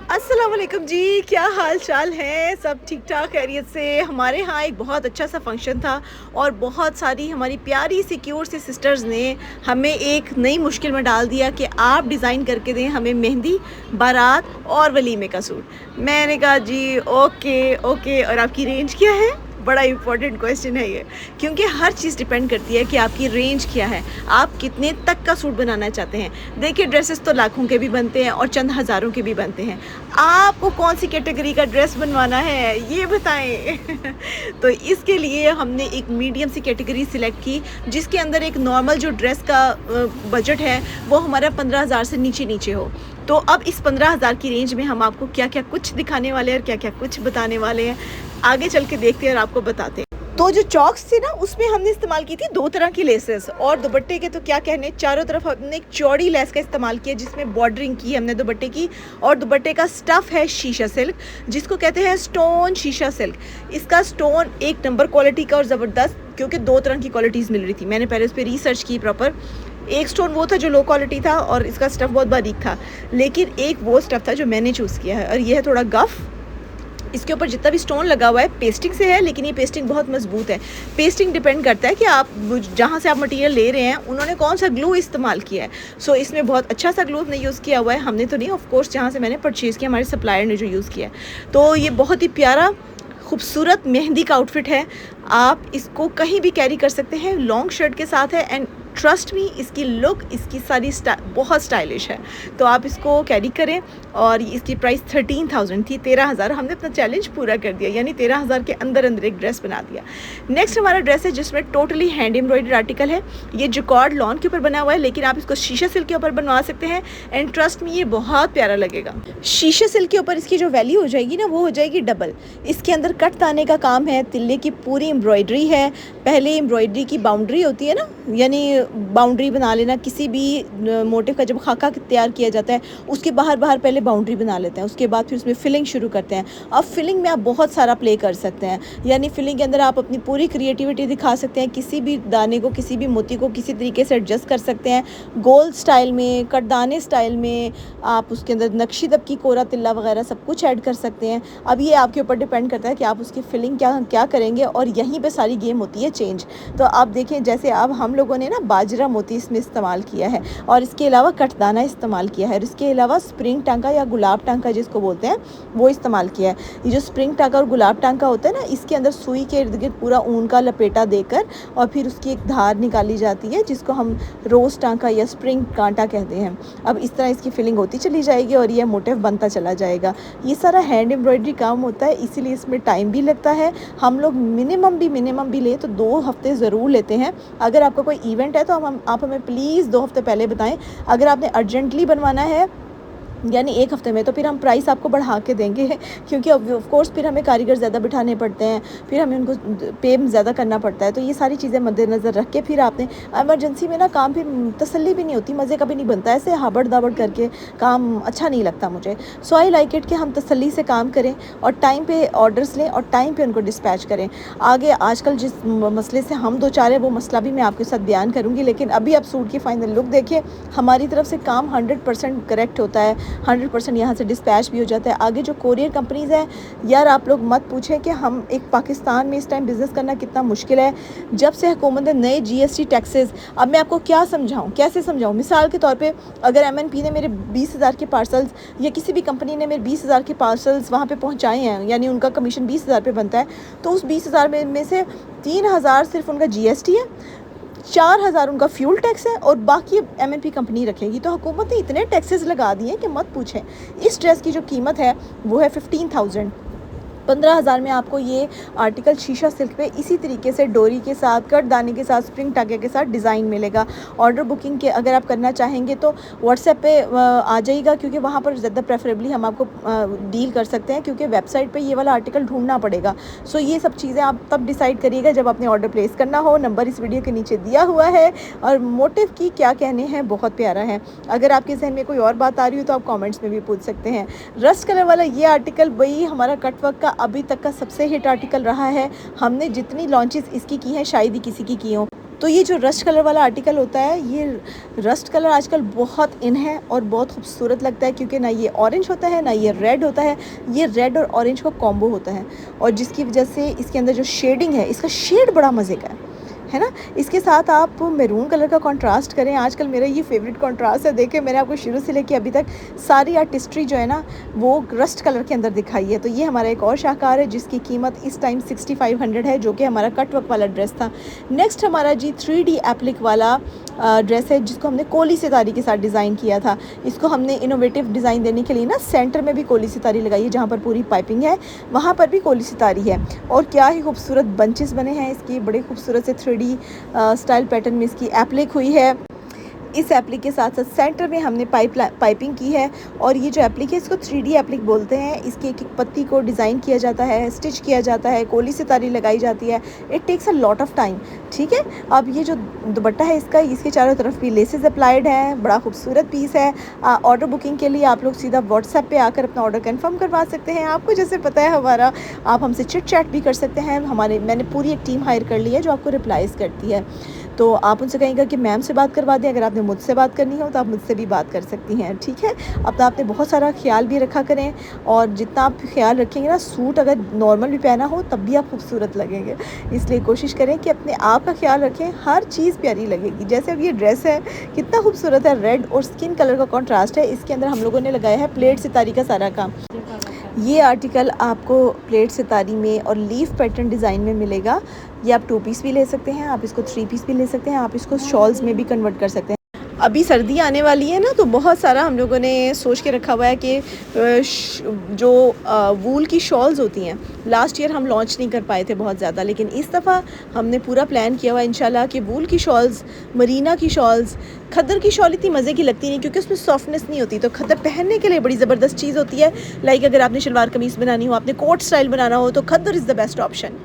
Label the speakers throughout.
Speaker 1: अस्सलाम वालेकुम जी, क्या हाल चाल है? सब ठीक ठाक खैरियत से। हमारे यहाँ एक बहुत अच्छा सा फंक्शन था और बहुत सारी हमारी प्यारी सी क्यूट सी सिस्टर्स ने हमें एक नई मुश्किल में डाल दिया कि आप डिज़ाइन करके दें हमें मेहंदी, बारात और वलीमे का सूट। मैंने कहा जी ओके ओके। और आपकी रेंज क्या है? बड़ा इम्पोर्टेंट क्वेश्चन है ये, क्योंकि हर चीज़ डिपेंड करती है कि आपकी रेंज क्या है, आप कितने तक का सूट बनाना चाहते हैं। देखिए ड्रेसेस तो लाखों के भी बनते हैं और चंद हज़ारों के भी बनते हैं। आपको कौन सी कैटेगरी का ड्रेस बनवाना है ये बताएं। तो इसके लिए हमने एक मीडियम सी कैटेगरी सिलेक्ट की, जिसके अंदर एक नॉर्मल जो ड्रेस का बजट है वो हमारा 15,000 से नीचे नीचे हो। तो अब इस 15,000 की रेंज में हम आपको क्या क्या कुछ दिखाने वाले हैं और क्या क्या कुछ बताने वाले हैं, आगे चल के देखते हैं और आपको बताते हैं। तो जो चॉक्स थी ना, उसमें हमने इस्तेमाल की थी 2 तरह की लेसेस, और दुपट्टे के तो क्या कहने, चारों तरफ हमने एक चौड़ी लेस का इस्तेमाल किया जिसमें बॉर्डरिंग की हमने दुपट्टे की। और दुपट्टे का स्टफ़ है शीशा सिल्क, जिसको कहते हैं स्टोन शीशा सिल्क। इसका स्टोन एक नंबर क्वालिटी का और ज़बरदस्त, क्योंकि 2 तरह की क्वालिटीज़ मिल रही थी। मैंने पहले उस पर रिसर्च की प्रॉपर। एक स्टोन वो था जो लो क्वालिटी था और इसका स्टफ़ बहुत बारीक था, लेकिन एक वो स्टफ़ था जो मैंने चूज़ किया है, और ये है थोड़ा गफ़। इसके ऊपर जितना भी स्टोन लगा हुआ है पेस्टिंग से है, लेकिन ये पेस्टिंग बहुत मजबूत है। पेस्टिंग डिपेंड करता है कि आप जहाँ से आप मटेरियल ले रहे हैं उन्होंने कौन सा ग्लू इस्तेमाल किया है। सो इसमें बहुत अच्छा सा ग्लू हमने यूज़ किया हुआ है, हमने तो नहीं, ऑफ कोर्स जहाँ से मैंने परचेज़ किया हमारे सप्लायर ने जो यूज़ किया है। तो ये बहुत ही प्यारा खूबसूरत मेहंदी का आउटफिट है। आप इसको कहीं भी कैरी कर सकते हैं, लॉन्ग शर्ट के साथ है, एंड ट्रस्ट मी इसकी लुक, इसकी सारी बहुत स्टाइलिश है। तो आप इसको कैरी करें। और इसकी प्राइस 13,000 थी, 13,000। हमने अपना चैलेंज पूरा कर दिया, यानी 13,000 के अंदर अंदर एक ड्रेस बना दिया। नेक्स्ट हमारा ड्रेस है जिसमें टोटली हैंड एम्ब्रॉयडरी आर्टिकल है। ये जिकॉर्ड लॉन के ऊपर बना हुआ है, लेकिन आप इसको शीशा सिल्क के ऊपर बनवा सकते हैं, एंड ट्रस्ट मी ये बहुत प्यारा लगेगा। शीशा सिल्क के ऊपर इसकी जो वैल्यू हो जाएगी ना, वो हो जाएगी डबल। इसके अंदर कट ताने का काम है, तिल्ले की पूरी एम्ब्रॉयडरी है। पहले एम्ब्रॉयडरी की बाउंड्री होती है ना, यानी बाउंड्री बना लेना, किसी भी मोटिव का जब खाका तैयार किया जाता है उसके बाहर पहले बाउंड्री बना लेते हैं, उसके बाद फिर उसमें फिलिंग शुरू करते हैं। अब फिलिंग में आप बहुत सारा प्ले कर सकते हैं, यानी फिलिंग के अंदर आप अपनी पूरी क्रिएटिविटी दिखा सकते हैं। किसी भी दाने को, किसी भी मोती को किसी तरीके से एडजस्ट कर सकते हैं, गोल स्टाइल में, कटदाने स्टाइल में। आप उसके अंदर नक्शी दबकी, कोरा तिल्ला वगैरह सब कुछ ऐड कर सकते हैं। अब ये आपके ऊपर डिपेंड करता है कि आप उसकी फिलिंग क्या करेंगे, और यहीं पर सारी गेम होती है चेंज। तो आप देखें, जैसे अब हम लोगों ने ना बाजरा मोती इसमें इस्तेमाल किया है, और इसके अलावा कटदाना इस्तेमाल किया है, और इसके अलावा स्प्रिंग टांका या गुलाब टांका जिसको बोलते हैं वो इस्तेमाल किया है। ये जो स्प्रिंग टांका और गुलाब टांका होता है ना, इसके अंदर सुई के इर्द गिर्द पूरा ऊन का लपेटा देकर और फिर उसकी एक धार निकाली जाती है, जिसको हम रोज़ टांका या स्प्रिंग कांटा कहते हैं। अब इस तरह इसकी फिलिंग होती चली जाएगी और यह मोटिव बनता चला जाएगा। ये सारा हैंड एम्ब्रॉयडरी काम होता है, इसीलिए इसमें टाइम भी लगता है। हम लोग मिनिमम भी ले तो 2 हफ्ते ज़रूर लेते हैं। अगर आपका कोई इवेंट है तो आप हमें प्लीज़ 2 हफ्ते पहले बताएं। अगर आपने अर्जेंटली बनवाना है यानी 1 हफ़्ते में, तो फिर हम प्राइस आपको बढ़ा के देंगे, क्योंकि ऑफ कोर्स फिर हमें कारीगर ज़्यादा बिठाने पड़ते हैं, फिर हमें उनको पे ज़्यादा करना पड़ता है। तो ये सारी चीज़ें मद्देनज़र रख के फिर आपने एमरजेंसी में ना काम फिर तसल्ली भी नहीं होती, मज़े का भी नहीं बनता, ऐसे हाबड़ दाबड़ करके काम अच्छा नहीं लगता मुझे। सो आई लाइक इट कि हम तसल्ली से काम करें और टाइम पे ऑर्डर्स लें और टाइम पे उनको डिस्पैच करें। आगे आजकल जिस मसले से हम दो चार हैं वो मसला भी मैं आपके साथ बयान करूँगी, लेकिन अभी आप सूट की फ़ाइनल लुक देखिए। हमारी तरफ से काम 100% करेक्ट होता है, 100% यहाँ से डिस्पैच भी हो जाता है। आगे जो कोरियर कंपनीज़ हैं, यार आप लोग मत पूछें कि हम एक पाकिस्तान में इस टाइम बिज़नेस करना कितना मुश्किल है। जब से हुकूमत ने नए GST टैक्सेस, अब मैं आपको क्या समझाऊँ, कैसे समझाऊँ। मिसाल के तौर पे अगर MNP ने मेरे 20,000 के पार्सल्स या किसी भी कंपनी ने मेरे 20,000 के पार्सल्स वहाँ पर पहुँचाए हैं, यानी उनका कमीशन 20,000 पे बनता है, तो उस 20,000 में से 3,000 सिर्फ उनका GST है, 4,000 उनका फ्यूल टैक्स है, और बाकी MNP कंपनी रखेगी। तो हुकूमत ने इतने टैक्सेस लगा दिए कि मत पूछें। इस ड्रेस की जो कीमत है वो है 15,000। 15,000 में आपको ये आर्टिकल शीशा सिल्क पे इसी तरीके से डोरी के साथ, कट दाने के साथ, स्प्रिंग टाके के साथ डिज़ाइन मिलेगा। ऑर्डर बुकिंग के अगर आप करना चाहेंगे तो व्हाट्सएप पे आ जाइएगा, क्योंकि वहाँ पर ज़्यादा प्रेफरेबली हम आपको डील कर सकते हैं, क्योंकि वेबसाइट पे ये वाला आर्टिकल ढूंढना पड़ेगा। सो ये सब चीज़ें आप तब डिसाइड करिएगा जब आपने ऑर्डर प्लेस करना हो। नंबर इस वीडियो के नीचे दिया हुआ है, और मोटिव की क्या कहने हैं, बहुत प्यारा है। अगर आपके जहन में कोई और बात आ रही हो तो आप कॉमेंट्स में भी पूछ सकते हैं। रस्ट कलर वाला ये आर्टिकल वही हमारा कटवर्क का अभी तक का सबसे हिट आर्टिकल रहा है। हमने जितनी लॉन्चेस इसकी की हैं शायद ही किसी की हो। तो ये जो रस्ट कलर वाला आर्टिकल होता है, ये रस्ट कलर आजकल बहुत इन है और बहुत खूबसूरत लगता है, क्योंकि ना ये ऑरेंज होता है ना ये रेड होता है, ये रेड और ऑरेंज का कॉम्बो होता है, और जिसकी वजह से इसके अंदर जो शेडिंग है, इसका शेड बड़ा मज़े का है ना। इसके साथ आप मैरून कलर का कंट्रास्ट करें, आजकल मेरा ये फेवरेट कंट्रास्ट है। देखिए मैंने आपको शुरू से लेके अभी तक सारी आर्टिस्ट्री जो है ना वो रस्ट कलर के अंदर दिखाई है। तो ये हमारा एक और शाहकार है जिसकी कीमत इस टाइम 6500 है, जो कि हमारा कट वर्क वाला ड्रेस था। नेक्स्ट हमारा जी 3D एप्लिक वाला ड्रेस है, जिसको हमने कोली सितारी के साथ डिज़ाइन किया था। इसको हमने इनोवेटिव डिज़ाइन देने के लिए ना सेंटर में भी कोली सितारी लगाई है, जहाँ पर पूरी पाइपिंग है वहाँ पर भी कोली सितारी है। और क्या ही खूबसूरत बंचेस बने हैं इसकी, बड़े खूबसूरत से 3D स्टाइल पैटर्न में इसकी एप्लिक हुई है। इस एप्लिक के साथ साथ सेंटर में हमने पाइपिंग की है, और ये जो एप्लिक है इसको 3D एप्लिक बोलते हैं। इसकी एक एक पत्ती को डिज़ाइन किया जाता है, स्टिच किया जाता है, कोली सितारी लगाई जाती है। It takes a lot of time, ठीक है। अब ये जो दुपट्टा है इसका, इसके चारों तरफ भी लेसेस अप्लाइड हैं, बड़ा खूबसूरत पीस है। ऑर्डर बुकिंग के लिए आप लोग सीधा व्हाट्सएप पे आकर अपना ऑर्डर कंफर्म करवा सकते हैं। आपको जैसे पता है हमारा, आप हमसे चिट चैट भी कर सकते हैं। मैंने पूरी एक टीम हायर कर ली है जो आपको रिप्लाईज़ करती है, तो आप उनसे कहेंगे कि मैम से बात करवा दें। अगर आपने मुझसे बात करनी हो तो आप मुझसे भी बात कर सकती हैं, ठीक है। अपना आपने बहुत सारा ख्याल भी रखा करें, और जितना आप ख्याल रखेंगे ना, सूट अगर नॉर्मल भी पहना हो तब भी आप खूबसूरत लगेंगे। इसलिए कोशिश करें कि अपने आप का ख्याल रखें, हर चीज़ प्यारी लगेगी। जैसे अब ये ड्रेस है कितना खूबसूरत है, रेड और स्किन कलर का कॉन्ट्रास्ट है। इसके अंदर हम लोगों ने लगाया है प्लेट सितारी का सारा काम। ये आर्टिकल आपको प्लेट सितारी में और लीफ पैटर्न डिज़ाइन में मिलेगा। ये आप 2 पीस भी ले सकते हैं, आप इसको 3 पीस भी ले सकते हैं, आप इसको शॉल्स में भी कन्वर्ट कर सकते हैं। अभी सर्दी आने वाली है ना, तो बहुत सारा हम लोगों ने सोच के रखा हुआ है कि जो वूल की शॉल्स होती हैं, लास्ट ईयर हम लॉन्च नहीं कर पाए थे बहुत ज़्यादा, लेकिन इस दफ़ा हमने पूरा प्लान किया हुआ है इंशाल्लाह कि वूल की शॉल्स, मरीना की शॉल्स। खद्दर की शॉल इतनी मज़े की लगती नहीं क्योंकि उसमें सॉफ्टनेस नहीं होती, तो खद्दर पहनने के लिए बड़ी ज़बरदस्त चीज़ होती है। लाइक अगर आपने शलवार कमीज़ बनानी हो, आपने कोट स्टाइल बनाना हो, तो खद्दर इज़ द बेस्ट ऑप्शन,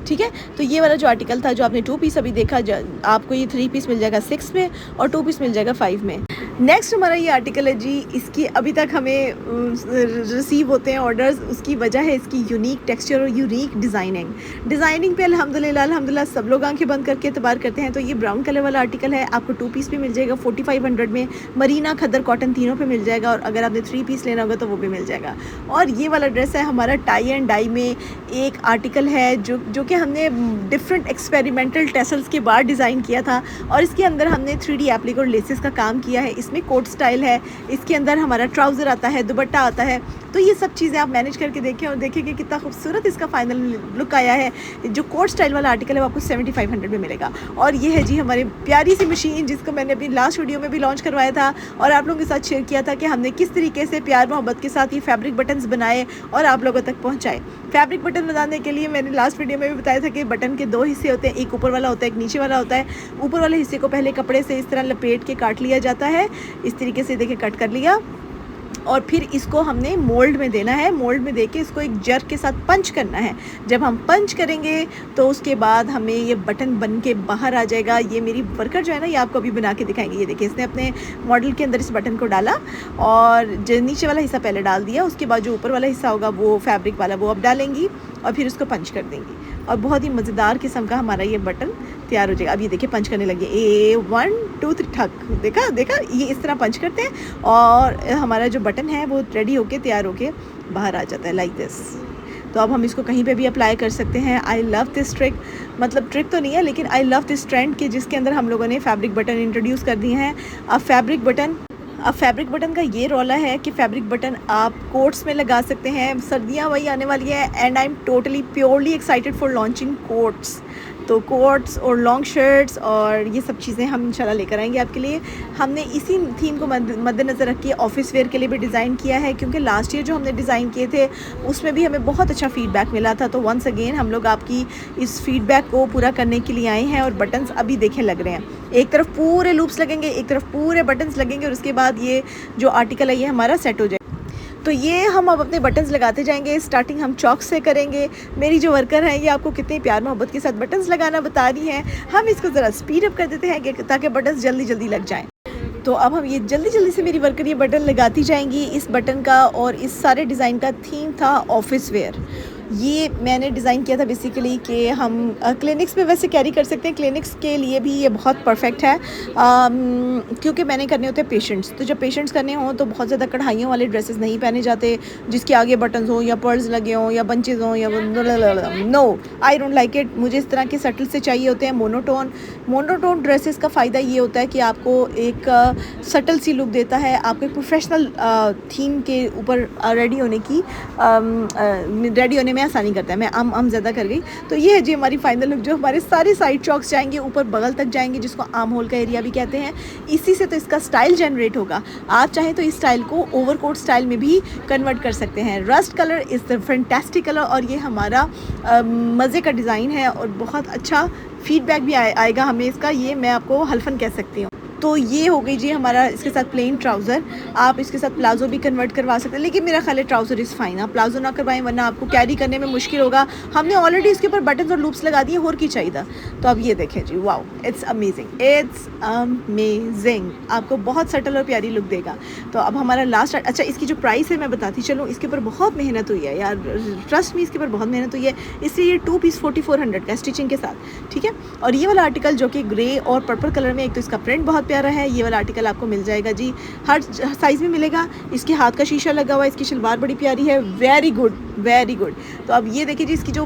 Speaker 1: ठीक है। तो ये वाला जो आर्टिकल था, जो आपने 2 पीस अभी देखा, आपको ये 3 पीस मिल जाएगा 6 में और 2 पीस मिल जाएगा 5 में। नेक्स्ट हमारा ये आर्टिकल है जी, इसकी अभी तक हमें रिसीव होते हैं ऑर्डर्स। उसकी वजह है इसकी यूनिक टेक्सचर और यूनिक डिज़ाइनिंग पे अल्हम्दुलिल्लाह सब लोग आंखें बंद करके एतबार करते हैं। तो ये ब्राउन कलर वाला आर्टिकल है, आपको 2 पीस भी मिल जाएगा 4500 में, मरीना, खद्दर, कॉटन तीनों पे मिल जाएगा, और अगर आपने 3 पीस लेना होगा तो वो भी मिल जाएगा। और ये वाला ड्रेस है हमारा टाई एंड डाई में एक आर्टिकल है, जो कि हमने डिफरेंट एक्सपेरिमेंटल टेसल्स के बाद डिज़ाइन किया था, और इसके अंदर हमने 3D एप्लिक और लेसेस का काम किया है। इसमें कोट स्टाइल है, इसके अंदर हमारा ट्राउज़र आता है, दुपट्टा आता है। तो ये सब चीज़ें आप मैनेज करके देखें और देखें कि कितना खूबसूरत इसका फाइनल लुक आया है। जो कोट स्टाइल वाला आर्टिकल है वो आपको 7500 में मिलेगा। और ये है जी हमारी प्यारी सी मशीन, जिसको मैंने अपनी लास्ट वीडियो में भी लॉन्च करवाया था और आप लोगों के साथ शेयर किया था कि हमने किस तरीके से प्यार मोहब्बत के साथ ये फैब्रिक बटन्स बनाए और आप लोगों तक पहुँचाए। फैब्रिक बटन बनाने के लिए मैंने लास्ट वीडियो में भी बताया था कि बटन के 2 हिस्से होते हैं, एक ऊपर वाला होता है, एक नीचे वाला होता है। ऊपर वाले हिस्से को पहले कपड़े से इस तरह लपेट के काट लिया जाता है, इस तरीके से देखिए कट कर लिया, और फिर इसको हमने मोल्ड में देना है। मोल्ड में देके इसको एक जर्क के साथ पंच करना है। जब हम पंच करेंगे तो उसके बाद हमें ये बटन बन के बाहर आ जाएगा। ये मेरी वर्कर जो है ना, ये आपको अभी बना के दिखाएंगे। ये देखिए, इसने अपने मॉडल के अंदर इस बटन को डाला और जो नीचे वाला हिस्सा पहले डाल दिया, उसके बाद जो ऊपर वाला हिस्सा होगा वो फैब्रिक वाला वो अब डालेंगी और फिर उसको पंच कर देंगी, और बहुत ही मज़ेदार किस्म का हमारा ये बटन तैयार हो जाएगा। अब ये देखिए पंच करने लगे, 1 2 3 ठक, देखा ये इस तरह पंच करते हैं और हमारा जो बटन है वो रेडी होके तैयार होके बाहर आ जाता है लाइक दिस। तो अब हम इसको कहीं पे भी अप्लाई कर सकते हैं। आई लव दिस ट्रिक, मतलब ट्रिक तो नहीं है लेकिन आई लव दिस ट्रेंड के जिसके अंदर हम लोगों ने फैब्रिक बटन इंट्रोड्यूस कर दिए हैं। अब फैब्रिक बटन का ये रोला है कि फैब्रिक बटन आप कोट्स में लगा सकते हैं। सर्दियाँ वही आने वाली है and I am totally purely excited for launching quotes. तो कोट्स और लॉन्ग शर्ट्स और ये सब चीज़ें हम इंशाल्लाह लेकर आएंगे आपके लिए। हमने इसी थीम को मद्देनज़र रख के ऑफिस वेयर के लिए भी डिज़ाइन किया है, क्योंकि लास्ट ईयर जो हमने डिज़ाइन किए थे उसमें भी हमें बहुत अच्छा फीडबैक मिला था। तो वंस अगेन हम लोग आपकी इस फीडबैक को पूरा करने के लिए आए हैं और बटन्स अभी देखें लग रहे हैं। एक तरफ पूरे लूप्स लगेंगे, एक तरफ पूरे बटन्स लगेंगे और उसके बाद ये जो आर्टिकल है ये हमारा सेट हो जाएगा। तो ये हम अब अपने बटन्स लगाते जाएंगे। स्टार्टिंग हम चॉक से करेंगे। मेरी जो वर्कर है ये आपको कितने प्यार मोहब्बत के साथ बटन्स लगाना बता रही हैं। हम इसको ज़रा स्पीड अप कर देते हैं ताकि बटन्स जल्दी जल्दी लग जाएं। तो अब हम ये जल्दी जल्दी से मेरी वर्कर ये बटन लगाती जाएंगी। इस बटन का और इस सारे डिज़ाइन का थीम था ऑफिस वेयर। ये मैंने डिज़ाइन किया था बेसिकली कि हम क्लिनिक्स में वैसे कैरी कर सकते हैं, क्लिनिक्स के लिए भी ये बहुत परफेक्ट है, क्योंकि मैंने करने होते हैं पेशेंट्स, तो जब पेशेंट्स करने हों तो बहुत ज़्यादा कढ़ाइयों वाले ड्रेसेस नहीं पहने जाते जिसके आगे बटन्स हों या पर्ल्स लगे हों या बंचेज़ हों या no, I don't like it. मुझे इस तरह के सटल से चाहिए होते हैं मोनोटोन ड्रेसेस का फ़ायदा ये होता है कि आपको एक सटल सी लुक देता है, आपको एक प्रोफेशनल थीम के ऊपर रेडी होने में आसानी करता है। मैं ज़्यादा कर गई। तो ये है जी हमारी फाइनल लुक, जो हमारे सारे साइड चॉक्स जाएंगे, ऊपर बगल तक जाएंगे, जिसको आर्म होल का एरिया भी कहते हैं। इसी से तो इसका स्टाइल जनरेट होगा। आप चाहें तो इस स्टाइल को ओवरकोट स्टाइल में भी कन्वर्ट कर सकते हैं। Rust colour is the fantastic colour, और ये हमारा मज़े का डिज़ाइन है और बहुत अच्छा फीडबैक भी आएगा हमें इसका, ये मैं आपको हल्फन कह सकती हूँ। तो ये हो गई जी हमारा इसके साथ प्लेन ट्राउज़र। आप इसके साथ प्लाजो भी कन्वर्ट करवा सकते हैं, लेकिन मेरा ख्याल है ट्राउज़र इज़ फाइन। आप प्लाजो ना करवाएं वरना आपको कैरी करने में मुश्किल होगा। हमने ऑलरेडी इसके ऊपर बटन्स और लूप्स लगा दिए, और की चाहिए था। तो अब ये देखें जी, वाओ, इट्स अमेजिंग। आपको बहुत सटल और प्यारी लुक देगा। तो अब हमारा लास्ट, अच्छा इसकी जो प्राइस है मैं बताती चलूँ। इसके ऊपर बहुत मेहनत हुई है यार, ट्रस्ट में इसके ऊपर बहुत मेहनत हुई है। इसलिए ये 2 पीस 4400 का स्टिचिंग के साथ, ठीक है। और ये वाला आर्टिकल जो कि ग्रे और पर्पल कलर में, एक तो इसका प्रिंट बहुत प्यारा है। ये वाला आर्टिकल आपको मिल जाएगा जी, हर साइज़ में मिलेगा। इसके हाथ का शीशा लगा हुआ है, इसकी शलवार बड़ी प्यारी है। Very good. तो अब ये देखिए जी, इसकी जो